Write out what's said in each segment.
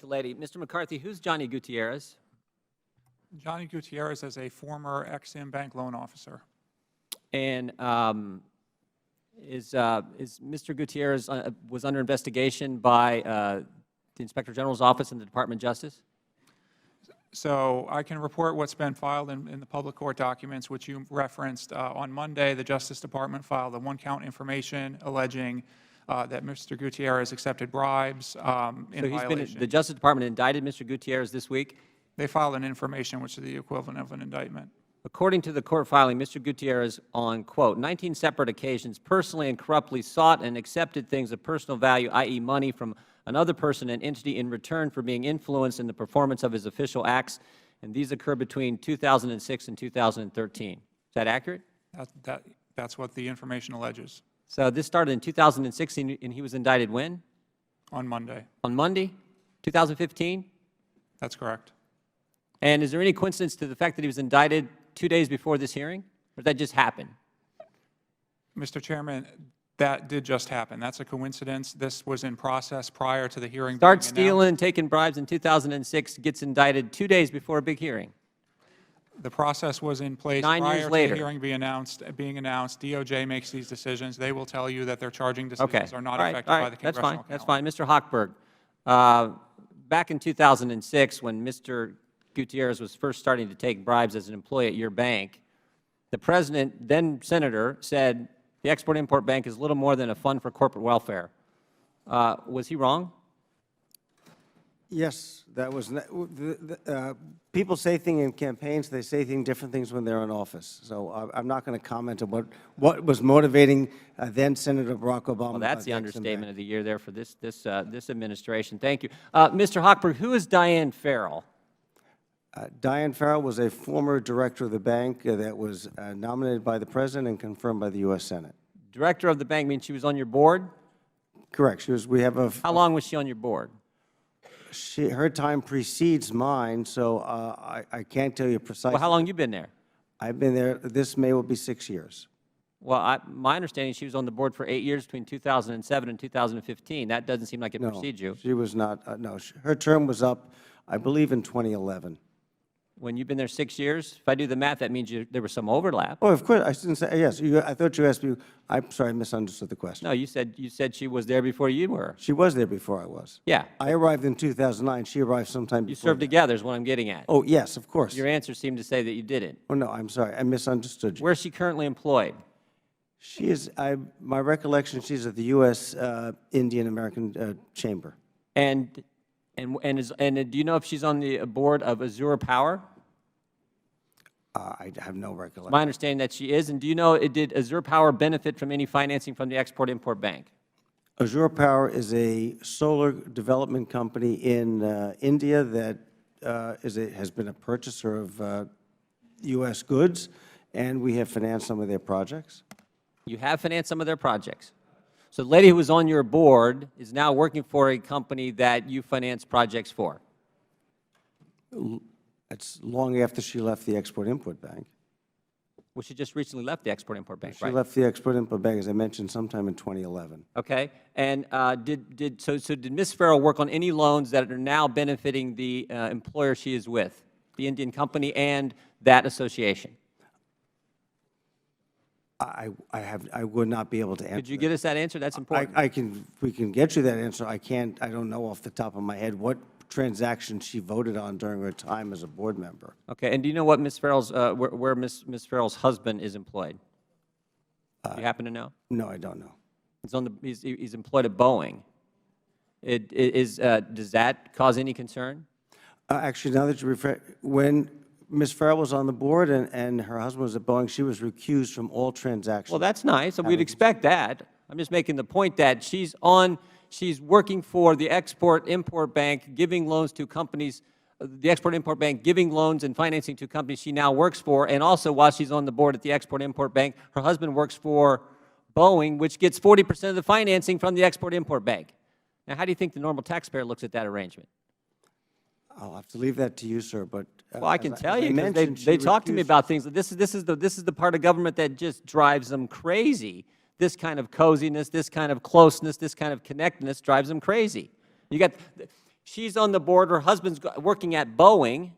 thank the lady. Mr. McCarthy, who's Johnny Gutierrez? Johnny Gutierrez is a former Ex-Im Bank loan officer. And is Mr. Gutierrez was under investigation by the Inspector General's office and the Department of Justice? So I can report what's been filed in the public court documents, which you referenced. On Monday, the Justice Department filed a one-count information alleging that Mr. Gutierrez accepted bribes in violation. The Justice Department indicted Mr. Gutierrez this week? They filed an information which is the equivalent of an indictment. According to the court filing, Mr. Gutierrez on, quote, 19 separate occasions personally and corruptly sought and accepted things of personal value, i.e. money from another person and entity in return for being influenced in the performance of his official acts, and these occurred between 2006 and 2013. Is that accurate? That's what the information alleges. So this started in 2016, and he was indicted when? On Monday. On Monday, 2015? That's correct. And is there any coincidence to the fact that he was indicted 2 days before this hearing, or did that just happen? Mr. Chairman, that did just happen. That's a coincidence. This was in process prior to the hearing. Starts stealing, taking bribes in 2006, gets indicted 2 days before a big hearing. The process was in place 9 years prior to later. the hearing being announced. DOJ makes these decisions. They will tell you that their charging decisions are not affected by the congressional calendar. That's fine. Mr. Hochberg, back in 2006, when Mr. Gutierrez was first starting to take bribes as an employee at your bank, the President, then Senator, said the Export-Import Bank is little more than a fund for corporate welfare. Was he wrong? Yes, that was. People say things in campaigns. They say different things when they're in office. So I'm not going to comment on what was motivating then Senator Barack Obama. Well, that's the understatement of the year there for this administration. Thank you, Mr. Hochberg. Who is Diane Farrell? Diane Farrell was a former director of the bank that was nominated by the President and confirmed by the U.S. Senate. Director of the bank means she was on your board? Correct. She was. We have a. How long was she on your board? Her time precedes mine, so I can't tell you precisely. Well, how long have you been there? I've been there. This May will be 6 years. Well, my understanding, she was on the board for 8 years between 2007 and 2015. That doesn't seem like it precedes you. She was not. No, her term was up, I believe, in 2011. When you've been there 6 years, if I do the math, that means there was some overlap. Oh, of course. I didn't say yes. I thought you asked me. I'm sorry, I misunderstood the question. No, you said she was there before you were. She was there before I was. Yeah. I arrived in 2009. She arrived sometime before. You served together is what I'm getting at. Oh, yes, of course. Your answer seemed to say that you didn't. Oh, no, I'm sorry. I misunderstood you. Where is she currently employed? She is, my recollection, she's at the U.S. Indian American Chamber. And do you know if she's on the board of Azure Power? I have no recollection. My understanding that she is. And do you know, did Azure Power benefit from any financing from the Export-Import Bank? Azure Power is a solar development company in India that has been a purchaser of U.S. goods, and we have financed some of their projects. You have financed some of their projects. So the lady who was on your board is now working for a company that you finance projects for. It's long after she left the Export-Import Bank. Well, she just recently left the Export-Import Bank, right? She left the Export-Import Bank, as I mentioned, sometime in 2011. Okay. And did Ms. Farrell work on any loans that are now benefiting the employer she is with, the Indian company and that association? I would not be able to answer. Could you get us that answer? That's important. We can get you that answer. I don't know off the top of my head what transaction she voted on during her time as a board member. Okay. And do you know what Ms. Farrell's, where Ms. Farrell's husband is employed? Do you happen to know? No, I don't know. He's employed at Boeing. Does that cause any concern? Actually, now that you refer, when Ms. Farrell was on the board and her husband was at Boeing, she was recused from all transactions. Well, that's nice. We'd expect that. I'm just making the point that she's working for the Export-Import Bank, giving loans to companies, the Export-Import Bank giving loans and financing to companies she now works for, and also while she's on the board at the Export-Import Bank, her husband works for Boeing, which gets 40% of the financing from the Export-Import Bank. Now, how do you think the normal taxpayer looks at that arrangement? I'll have to leave that to you, sir. But well, I can tell you, because they talk to me about things. This is the part of government that just drives them crazy. This kind of coziness, this kind of closeness, this kind of connectedness drives them crazy. she's on the board, her husband's working at Boeing,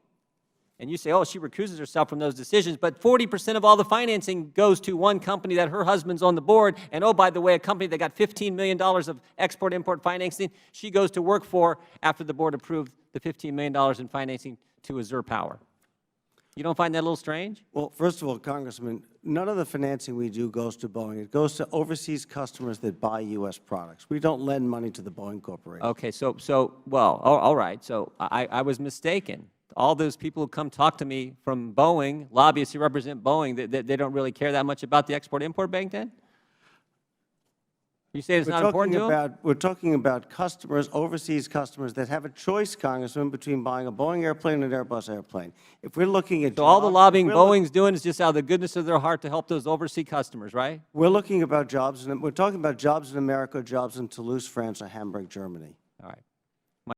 and you say, oh, she recuses herself from those decisions, but 40% of all the financing goes to one company that her husband's on the board, and oh, by the way, a company that got $15 million of export-import financing, she goes to work for after the board approved the $15 million in financing to Azure Power. You don't find that a little strange? Well, first of all, Congressman, none of the financing we do goes to Boeing. It goes to overseas customers that buy U.S. products. We don't lend money to the Boeing Corporation. Okay, well, all right, so I was mistaken. All those people who come talk to me from Boeing, lobbyists who represent Boeing, they don't really care that much about the Export-Import Bank then? You say it's not important to them? We're talking about customers, overseas customers that have a choice, Congressman, between buying a Boeing airplane and an Airbus airplane. If we're looking at So all the jobs, lobbying we're look- Boeing's doing is just out of the goodness of their heart to help those overseas customers, right? We're looking about jobs, and we're talking about jobs in America, jobs in Toulouse, France, or Hamburg, Germany. All right.